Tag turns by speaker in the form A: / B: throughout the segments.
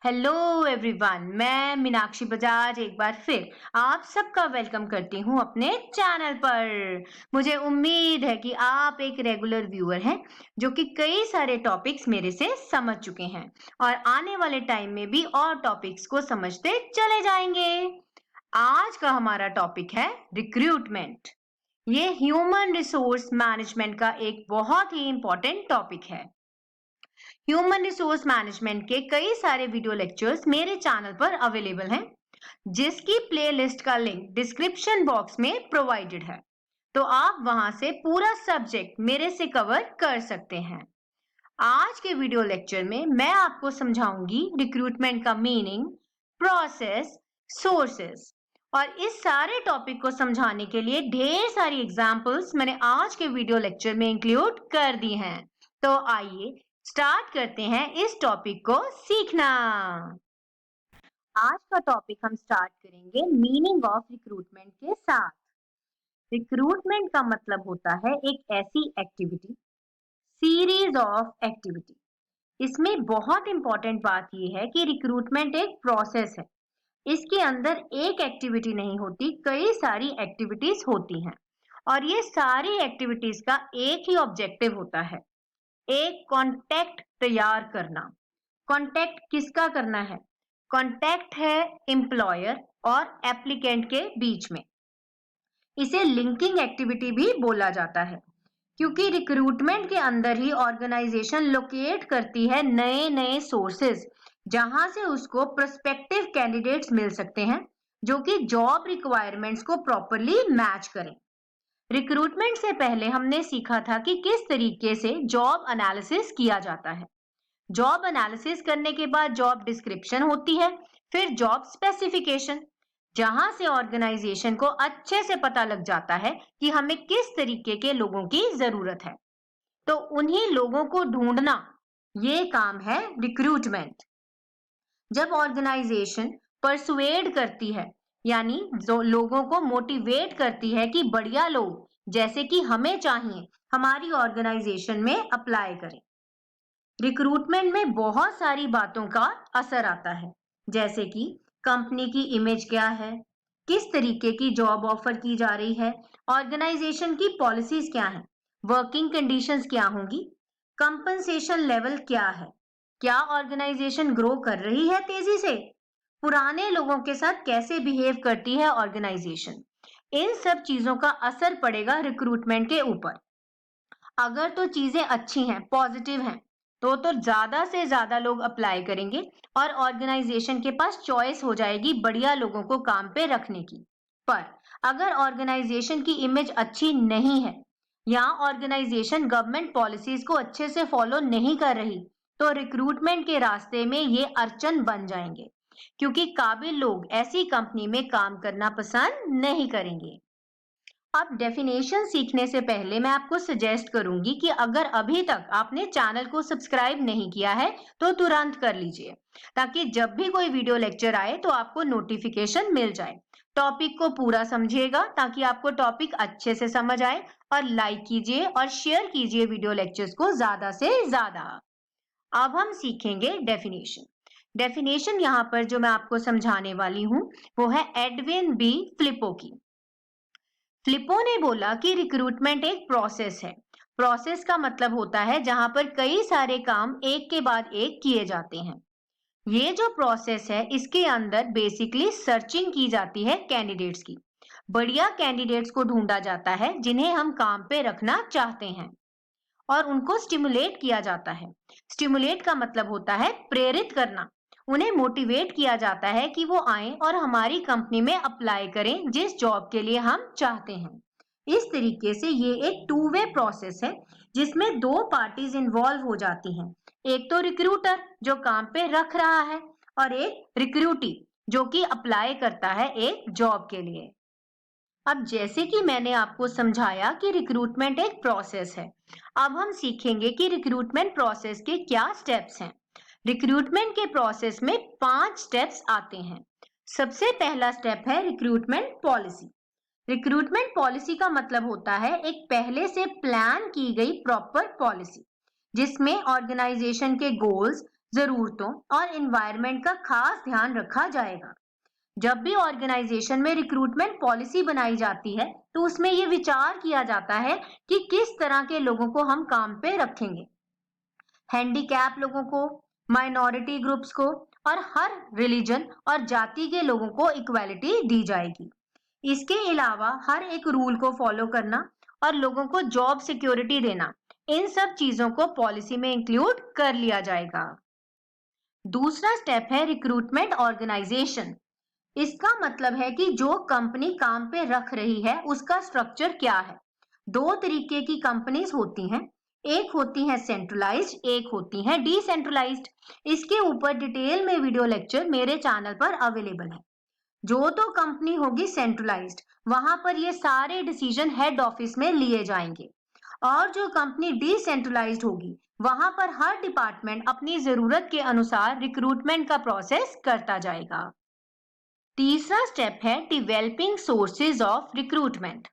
A: Hello everyone, मैं मीनाक्षी बजाज एक बार फिर आप सबका वेलकम करती हूँ अपने चैनल पर। मुझे उम्मीद है कि आप एक रेगुलर व्यूअर हैं जो कि कई सारे टॉपिक्स मेरे से समझ चुके हैं और आने वाले टाइम में भी और टॉपिक्स को समझते चले जाएंगे। आज का हमारा टॉपिक है रिक्रूटमेंट। ये ह्यूमन रिसोर्स मैनेजमेंट का एक बहुत ही इंपॉर्टेंट टॉपिक है। ह्यूमन रिसोर्स मैनेजमेंट के कई सारे वीडियो लेक्चर्स मेरे चैनल पर अवेलेबल हैं, जिसकी प्लेलिस्ट का लिंक डिस्क्रिप्शन बॉक्स में प्रोवाइडेड है। तो आप वहां से पूरा सब्जेक्ट मेरे से कवर कर सकते हैं। आज के वीडियो लेक्चर में मैं आपको समझाऊंगी रिक्रूटमेंट का मीनिंग, प्रोसेस, सोर्सेस और इस सारे टॉपिक को समझाने के लिए ढेर सारी एग्जांपल्स मैंने आज के वीडियो लेक्चर में इंक्लूड कर दी हैं। तो आइए स्टार्ट करते हैं इस टॉपिक को सीखना। आज का टॉपिक हम स्टार्ट करेंगे मीनिंग ऑफ रिक्रूटमेंट के साथ। रिक्रूटमेंट का मतलब होता है एक ऐसी एक्टिविटी, सीरीज ऑफ एक्टिविटी। इसमें बहुत इंपॉर्टेंट बात यह है कि रिक्रूटमेंट एक प्रोसेस है। इसके अंदर एक एक्टिविटी नहीं होती, कई सारी एक्टिविटीज होती हैं और ये सारी एक्टिविटीज का एक ही ऑब्जेक्टिव होता है, एक कॉन्टेक्ट तैयार करना। कॉन्टेक्ट किसका करना है? कॉन्टेक्ट है एम्प्लॉयर और एप्लीकेंट के बीच में। इसे लिंकिंग एक्टिविटी भी बोला जाता है, क्योंकि रिक्रूटमेंट के अंदर ही ऑर्गेनाइजेशन लोकेट करती है नए नए सोर्सेज, जहां से उसको प्रोस्पेक्टिव कैंडिडेट्स मिल सकते हैं जो कि जॉब रिक्वायरमेंट्स को प्रॉपरली मैच करें। रिक्रूटमेंट से पहले हमने सीखा था कि किस तरीके से जॉब एनालिसिस किया जाता है। जॉब एनालिसिस करने के बाद जॉब डिस्क्रिप्शन होती है, फिर जॉब स्पेसिफिकेशन, जहां से ऑर्गेनाइजेशन को अच्छे से पता लग जाता है कि हमें किस तरीके के लोगों की जरूरत है। तो उन्हीं लोगों को ढूंढना, ये काम है रिक्रूटमेंट। जब ऑर्गेनाइजेशन परसुएड करती है, यानी जो लोगों को मोटिवेट करती है कि बढ़िया लोग जैसे कि हमें चाहिए, हमारी ऑर्गेनाइजेशन में अप्लाई करें। रिक्रूटमेंट में बहुत सारी बातों का असर आता है, जैसे कि कंपनी की इमेज क्या है, किस तरीके की जॉब ऑफर की जा रही है, ऑर्गेनाइजेशन की पॉलिसीज क्या हैं, वर्किंग कंडीशंस क्या होंगी, कंपनसेशन लेवल क्या है, क्या ऑर्गेनाइजेशन ग्रो कर रही है तेजी से, पुराने लोगों के साथ कैसे बिहेव करती है ऑर्गेनाइजेशन। इन सब चीजों का असर पड़ेगा रिक्रूटमेंट के ऊपर। अगर तो चीजें अच्छी हैं, पॉजिटिव हैं, तो ज्यादा से ज्यादा लोग अप्लाई करेंगे और ऑर्गेनाइजेशन के पास चॉइस हो जाएगी बढ़िया लोगों को काम पे रखने की। पर अगर ऑर्गेनाइजेशन की इमेज अच्छी नहीं है या ऑर्गेनाइजेशन गवर्नमेंट पॉलिसीज को अच्छे से फॉलो नहीं कर रही, तो रिक्रूटमेंट के रास्ते में ये अड़चन बन जाएंगे, क्योंकि काबिल लोग ऐसी कंपनी में काम करना पसंद नहीं करेंगे। अब डेफिनेशन सीखने से पहले मैं आपको सजेस्ट करूंगी कि अगर अभी तक आपने चैनल को सब्सक्राइब नहीं किया है तो तुरंत कर लीजिए, ताकि जब भी कोई वीडियो लेक्चर आए तो आपको नोटिफिकेशन मिल जाए। टॉपिक को पूरा समझिएगा ताकि आपको टॉपिक अच्छे से समझ आए, और लाइक कीजिए और शेयर कीजिए वीडियो लेक्चर्स को ज्यादा से ज्यादा। अब हम सीखेंगे डेफिनेशन। डेफिनेशन यहाँ पर जो मैं आपको समझाने वाली हूँ वो है एडविन बी फ्लिपो की। फ्लिपो ने बोला कि रिक्रूटमेंट एक प्रोसेस है। प्रोसेस का मतलब होता है जहां पर कई सारे काम एक के बाद एक किए जाते हैं। ये जो प्रोसेस है, इसके अंदर बेसिकली सर्चिंग की जाती है कैंडिडेट्स की। बढ़िया कैंडिडेट्स को ढूंढा जाता है जिन्हें हम काम पे रखना चाहते हैं, और उनको स्टिमुलेट किया जाता है। स्टिमुलेट का मतलब होता है प्रेरित करना। उन्हें मोटिवेट किया जाता है कि वो आए और हमारी कंपनी में अप्लाई करें जिस जॉब के लिए हम चाहते हैं। इस तरीके से ये एक टू वे प्रोसेस है, जिसमें दो पार्टीज इन्वॉल्व हो जाती हैं। एक तो रिक्रूटर जो काम पे रख रहा है, और एक रिक्रूटी जो कि अप्लाई करता है एक जॉब के लिए। अब जैसे कि मैंने आपको समझाया कि रिक्रूटमेंट एक प्रोसेस है, अब हम सीखेंगे कि रिक्रूटमेंट प्रोसेस के क्या स्टेप्स हैं। रिक्रूटमेंट के प्रोसेस में 5 स्टेप्स आते हैं। सबसे पहला स्टेप है रिक्रूटमेंट पॉलिसी। रिक्रूटमेंट पॉलिसी का मतलब होता है एक पहले से प्लान की गई प्रॉपर पॉलिसी, जिसमें ऑर्गेनाइजेशन के गोल्स, जरूरतों और एनवायरनमेंट का खास ध्यान रखा जाएगा। जब भी ऑर्गेनाइजेशन में रिक्रूटमेंट पॉलिसी बनाई जाती है, तो उसमें ये विचार किया जाता है कि किस तरह के लोगों को हम काम पे रखेंगे। हैंडीकैप लोगों को, माइनॉरिटी ग्रुप्स को और हर रिलीजन और जाति के लोगों को इक्वालिटी दी जाएगी। इसके अलावा हर एक रूल को फॉलो करना और लोगों को जॉब सिक्योरिटी देना, इन सब चीजों को पॉलिसी में इंक्लूड कर लिया जाएगा। दूसरा स्टेप है रिक्रूटमेंट ऑर्गेनाइजेशन। इसका मतलब है कि जो कंपनी काम पे रख रही है उसका स्ट्रक्चर क्या है। दो तरीके की कंपनीज होती हैं, एक होती है सेंट्रलाइज्ड, एक होती है डिसेंट्रलाइज्ड। इसके ऊपर डिटेल में वीडियो लेक्चर मेरे चैनल पर अवेलेबल है। जो तो कंपनी होगी सेंट्रलाइज्ड, वहां पर ये सारे डिसीजन हेड ऑफिस में लिए जाएंगे, और जो कंपनी डिसेंट्रलाइज्ड होगी वहां पर हर डिपार्टमेंट अपनी जरूरत के अनुसार रिक्रूटमेंट का प्रोसेस करता जाएगा। तीसरा स्टेप है डेवलपिंग सोर्सेज ऑफ रिक्रूटमेंट।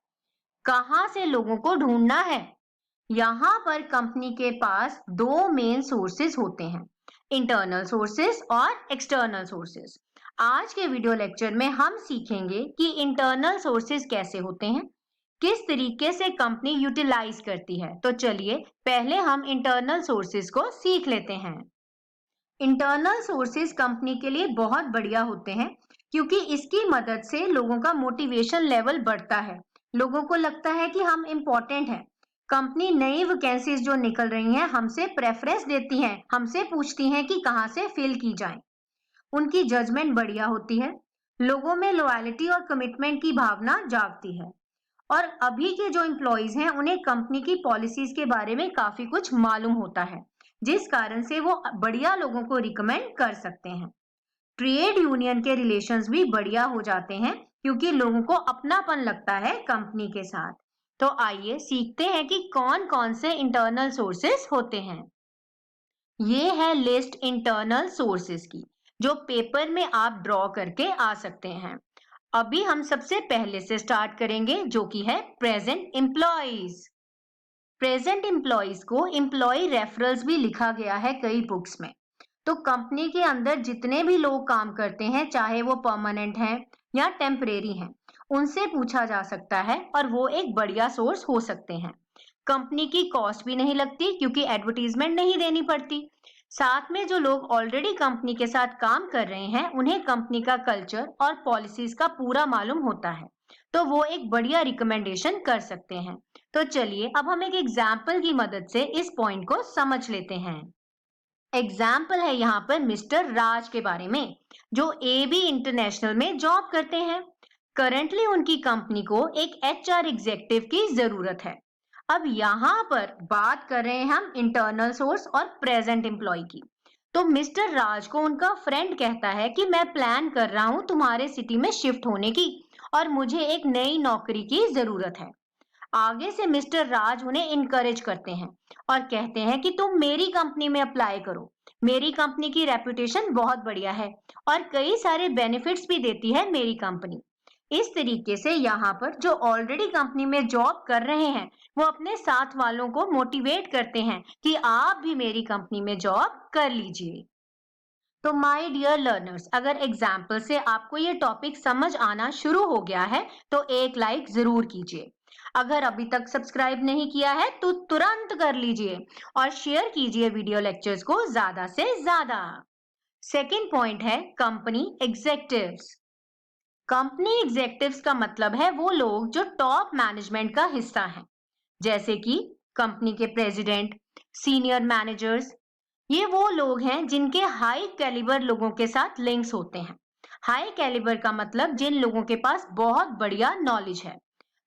A: कहां से लोगों को ढूंढना है। यहाँ पर कंपनी के पास दो मेन सोर्सेज होते हैं, इंटरनल सोर्सेज और एक्सटर्नल सोर्सेज। आज के वीडियो लेक्चर में हम सीखेंगे कि इंटरनल सोर्सेज कैसे होते हैं, किस तरीके से कंपनी यूटिलाइज करती है। तो चलिए पहले हम इंटरनल सोर्सेज को सीख लेते हैं। इंटरनल सोर्सेज कंपनी के लिए बहुत बढ़िया होते हैं, क्योंकि इसकी मदद से लोगों का मोटिवेशन लेवल बढ़ता है। लोगों को लगता है कि हम इम्पोर्टेंट हैं। कंपनी नई वैकेंसीज जो निकल रही हैं हमसे प्रेफरेंस देती हैं, हमसे पूछती हैं कि कहाँ से फिल की जाए। उनकी जजमेंट बढ़िया होती है, लोगों में लॉयल्टी और कमिटमेंट की भावना जागती है, और अभी के जो एम्प्लॉइज हैं उन्हें कंपनी की पॉलिसीज के बारे में काफी कुछ मालूम होता है, जिस कारण से वो बढ़िया लोगों को रिकमेंड कर सकते हैं। ट्रेड यूनियन के रिलेशंस भी बढ़िया हो जाते हैं, क्योंकि लोगों को अपनापन लगता है कंपनी के साथ। तो आइए सीखते हैं कि कौन कौन से इंटरनल सोर्सेस होते हैं। ये है लिस्ट इंटरनल सोर्सेस की, जो पेपर में आप ड्रॉ करके आ सकते हैं। अभी हम सबसे पहले से स्टार्ट करेंगे, जो कि है प्रेजेंट एम्प्लॉइज। प्रेजेंट एम्प्लॉइज को एम्प्लॉय रेफरल्स भी लिखा गया है कई बुक्स में। तो कंपनी के अंदर जितने भी लोग काम करते हैं, चाहे वो परमानेंट हैं या टेम्परेरी हैं, उनसे पूछा जा सकता है और वो एक बढ़िया सोर्स हो सकते हैं। कंपनी की कॉस्ट भी नहीं लगती, क्योंकि एडवर्टीजमेंट नहीं देनी पड़ती। साथ में जो लोग ऑलरेडी कंपनी के साथ काम कर रहे हैं उन्हें कंपनी का कल्चर और पॉलिसीज का पूरा मालूम होता है, तो वो एक बढ़िया रिकमेंडेशन कर सकते हैं। तो चलिए अब हम एक एग्जाम्पल की मदद से इस पॉइंट को समझ लेते हैं। एग्जाम्पल है यहाँ पर मिस्टर राज के बारे में, जो AB इंटरनेशनल में जॉब करते हैं। करंटली उनकी कंपनी को एक HR एग्जीक्यूटिव की जरूरत है। अब यहाँ पर बात कर रहे हैं हम इंटरनल सोर्स और प्रेजेंट एम्प्लॉय की। तो मिस्टर राज को उनका फ्रेंड कहता है कि मैं प्लान कर रहा हूँ तुम्हारे सिटी में शिफ्ट होने की, और मुझे एक नई नौकरी की जरूरत है। आगे से मिस्टर राज उन्हें इनकरेज करते हैं और कहते हैं कि तुम मेरी कंपनी में अप्लाई करो, मेरी कंपनी की रेपुटेशन बहुत बढ़िया है और कई सारे बेनिफिट्स भी देती है मेरी कंपनी। इस तरीके से यहाँ पर जो ऑलरेडी कंपनी में जॉब कर रहे हैं वो अपने साथ वालों को मोटिवेट करते हैं कि आप भी मेरी कंपनी में जॉब कर लीजिए। तो माय डियर लर्नर्स, अगर एग्जाम्पल से आपको ये टॉपिक समझ आना शुरू हो गया है तो एक लाइक जरूर कीजिए। अगर अभी तक सब्सक्राइब नहीं किया है तो तुरंत कर लीजिए और शेयर कीजिए वीडियो लेक्चर्स को ज्यादा से ज्यादा। सेकंड पॉइंट है कंपनी एग्जीक्यूटिव्स। कंपनी एग्जीक्यूटिव्स का मतलब है वो लोग जो टॉप मैनेजमेंट का हिस्सा हैं, जैसे कि कंपनी के प्रेसिडेंट, सीनियर मैनेजर्स। ये वो लोग हैं जिनके हाई कैलिबर लोगों के साथ लिंक्स होते हैं। हाई कैलिबर का मतलब जिन लोगों के पास बहुत बढ़िया नॉलेज है।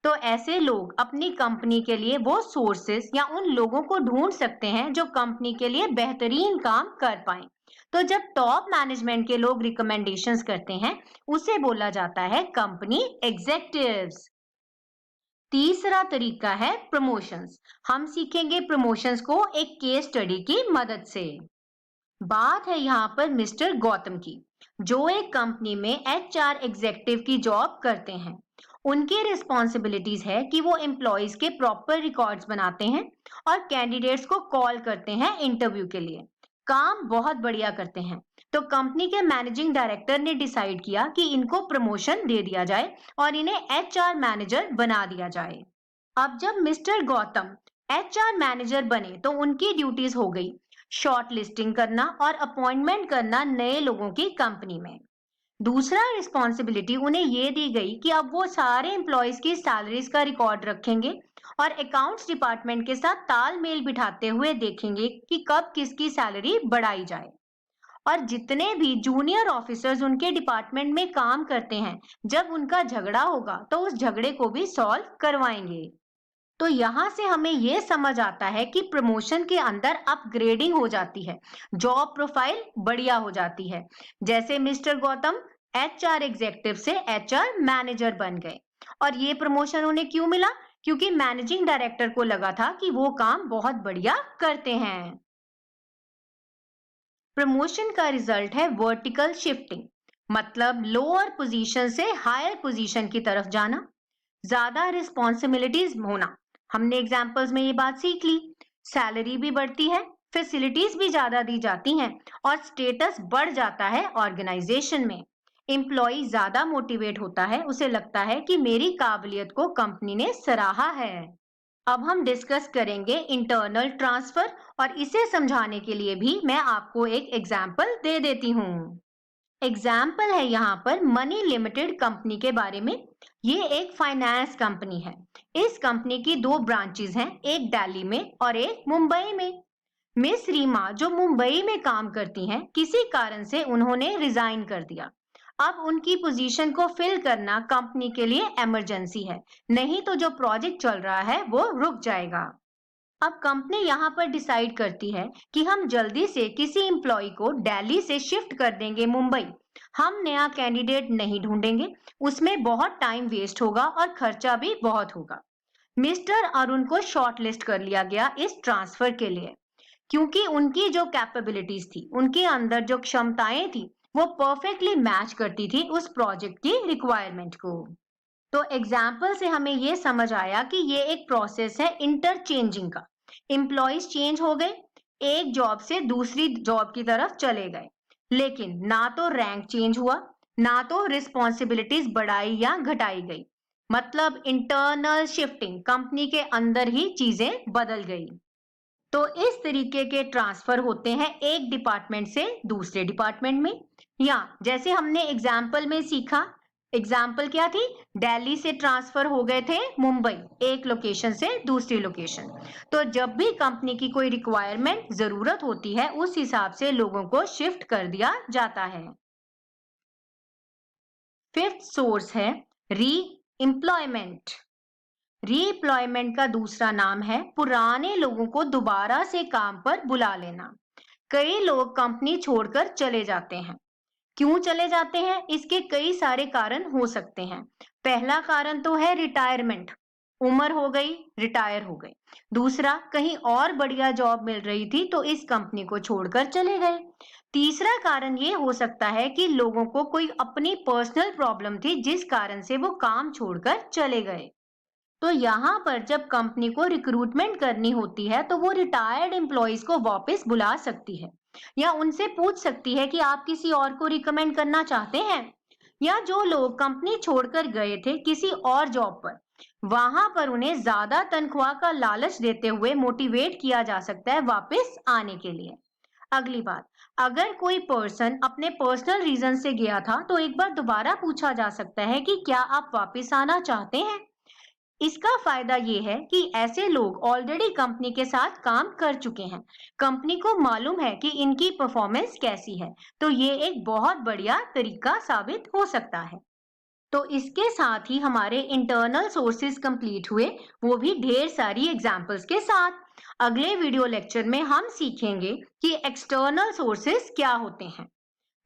A: तो ऐसे लोग अपनी कंपनी के लिए वो सोर्सेस या उन लोगों को ढूंढ सकते हैं जो कंपनी के लिए बेहतरीन काम कर पाए। तो जब टॉप मैनेजमेंट के लोग रिकमेंडेशंस करते हैं उसे बोला जाता है कंपनी एग्जीक्यूटिव्स। तीसरा तरीका है प्रमोशंस। हम सीखेंगे प्रमोशंस को एक केस स्टडी की मदद से। बात है यहाँ पर मिस्टर गौतम की, जो एक कंपनी में HR एग्जीक्यूटिव की जॉब करते हैं। उनकी रिस्पॉन्सिबिलिटीज है कि वो एम्प्लॉयज के प्रॉपर रिकॉर्ड्स बनाते हैं और कैंडिडेट्स को कॉल करते हैं इंटरव्यू के लिए। काम बहुत बढ़िया करते हैं। तो कंपनी के मैनेजिंग डायरेक्टर ने डिसाइड किया कि इनको प्रमोशन दे दिया जाए और इन्हें एचआर मैनेजर बना दिया जाए। अब जब मिस्टर गौतम एचआर मैनेजर बने तो उनकी ड्यूटीज हो गई शॉर्ट लिस्टिंग करना और अपॉइंटमेंट करना नए लोगों की कंपनी में। दूसरा रिस्पॉन्सिबिलिटी उन्हें ये दी गई कि अब वो सारे एम्प्लॉयज की सैलरीज का रिकॉर्ड रखेंगे और अकाउंट्स डिपार्टमेंट के साथ तालमेल बिठाते हुए देखेंगे कि कब किसकी सैलरी बढ़ाई जाए। और जितने भी जूनियर ऑफिसर्स उनके डिपार्टमेंट में काम करते हैं, जब उनका झगड़ा होगा तो उस झगड़े को भी सॉल्व करवाएंगे। तो यहाँ से हमें ये समझ आता है कि प्रमोशन के अंदर अपग्रेडिंग हो जाती है, जॉब प्रोफाइल बढ़िया हो जाती है। जैसे मिस्टर गौतम एचआर एग्जीक्यूटिव से एचआर मैनेजर बन गए। और ये प्रमोशन उन्हें क्यों मिला? क्योंकि मैनेजिंग डायरेक्टर को लगा था कि वो काम बहुत बढ़िया करते हैं। प्रमोशन का रिजल्ट है वर्टिकल शिफ्टिंग, मतलब लोअर पोजीशन से हायर पोजीशन की तरफ जाना, ज्यादा रिस्पॉन्सिबिलिटीज होना। हमने एग्जाम्पल्स में ये बात सीख ली। सैलरी भी बढ़ती है, फैसिलिटीज भी ज्यादा दी जाती हैं और स्टेटस बढ़ जाता है ऑर्गेनाइजेशन में। एम्प्लॉय ज्यादा मोटिवेट होता है, उसे लगता है कि मेरी काबिलियत को कंपनी ने सराहा है। अब हम डिस्कस करेंगे इंटरनल ट्रांसफर और इसे समझाने के लिए भी मैं आपको एक एग्जाम्पल दे देती हूँ। एग्जाम्पल है यहाँ पर मनी लिमिटेड कंपनी के बारे में। ये एक फाइनेंस कंपनी है। इस कंपनी की 2 ब्रांचेस हैं, एक दिल्ली में और एक मुंबई में। मिस रीमा जो मुंबई में काम करती हैं, किसी कारण से उन्होंने रिजाइन कर दिया। अब उनकी पोजीशन को फिल करना कंपनी के लिए इमरजेंसी है, नहीं तो जो प्रोजेक्ट चल रहा है वो रुक जाएगा। अब कंपनी यहाँ पर डिसाइड करती है कि हम जल्दी से किसी एम्प्लॉय को दिल्ली से शिफ्ट कर देंगे मुंबई। हम नया कैंडिडेट नहीं ढूंढेंगे, उसमें बहुत टाइम वेस्ट होगा और खर्चा भी बहुत होगा। मिस्टर अरुण को शॉर्टलिस्ट कर लिया गया इस ट्रांसफर के लिए, क्योंकि उनकी जो कैपेबिलिटीज थी, उनके अंदर जो क्षमताएं थी, वो परफेक्टली मैच करती थी उस प्रोजेक्ट की रिक्वायरमेंट को। तो एग्जाम्पल से हमें ये समझ आया कि ये एक प्रोसेस है इंटरचेंजिंग का। एम्प्लॉयज चेंज हो गए, एक जॉब से दूसरी जॉब की तरफ चले गए, लेकिन ना तो रैंक चेंज हुआ, ना तो रिस्पॉन्सिबिलिटीज बढ़ाई या घटाई गई। मतलब इंटरनल शिफ्टिंग, कंपनी के अंदर ही चीजें बदल गई। तो इस तरीके के ट्रांसफर होते हैं एक डिपार्टमेंट से दूसरे डिपार्टमेंट में। या जैसे हमने एग्जाम्पल में सीखा, एग्जाम्पल क्या थी? दिल्ली से ट्रांसफर हो गए थे मुंबई, एक लोकेशन से दूसरी लोकेशन। तो जब भी कंपनी की कोई रिक्वायरमेंट, जरूरत होती है, उस हिसाब से लोगों को शिफ्ट कर दिया जाता है। फिफ्थ सोर्स है री एम्प्लॉयमेंट। रीएम्प्लॉयमेंट का दूसरा नाम है पुराने लोगों को दोबारा से काम पर बुला लेना। कई लोग कंपनी छोड़कर चले जाते हैं। क्यों चले जाते हैं? इसके कई सारे कारण हो सकते हैं। पहला कारण तो है रिटायरमेंट, उम्र हो गई, रिटायर हो गए। दूसरा, कहीं और बढ़िया जॉब मिल रही थी तो इस कंपनी को छोड़कर चले गए। तीसरा कारण ये हो सकता है कि लोगों को कोई अपनी पर्सनल प्रॉब्लम थी जिस कारण से वो काम छोड़कर चले गए। तो यहाँ पर जब कंपनी को रिक्रूटमेंट करनी होती है तो वो रिटायर्ड एम्प्लॉयज को वापस बुला सकती है या उनसे पूछ सकती है कि आप किसी और को रिकमेंड करना चाहते हैं। या जो लोग कंपनी छोड़कर गए थे किसी और जॉब पर, वहां पर उन्हें ज्यादा तनख्वाह का लालच देते हुए मोटिवेट किया जा सकता है वापस आने के लिए। अगली बात, अगर कोई पर्सन अपने पर्सनल रीजन से गया था तो एक बार दोबारा पूछा जा सकता है कि क्या आप वापस आना चाहते हैं। इसका फायदा ये है कि ऐसे लोग ऑलरेडी कंपनी के साथ काम कर चुके हैं, कंपनी को मालूम है कि इनकी परफॉर्मेंस कैसी है, तो ये एक बहुत बढ़िया तरीका साबित हो सकता है। तो इसके साथ ही हमारे इंटरनल सोर्सेज कंप्लीट हुए, वो भी ढेर सारी एग्जांपल्स के साथ। अगले वीडियो लेक्चर में हम सीखेंगे कि एक्सटर्नल सोर्सेज क्या होते हैं।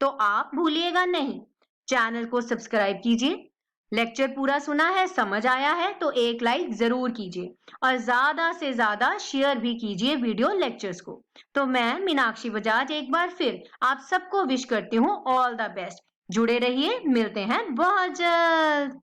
A: तो आप भूलिएगा नहीं, चैनल को सब्सक्राइब कीजिए। लेक्चर पूरा सुना है, समझ आया है तो एक लाइक जरूर कीजिए और ज्यादा से ज्यादा शेयर भी कीजिए वीडियो लेक्चर्स को। तो मैं मीनाक्षी बजाज एक बार फिर आप सबको विश करती हूँ ऑल द बेस्ट। जुड़े रहिए, मिलते हैं बहुत जल्द।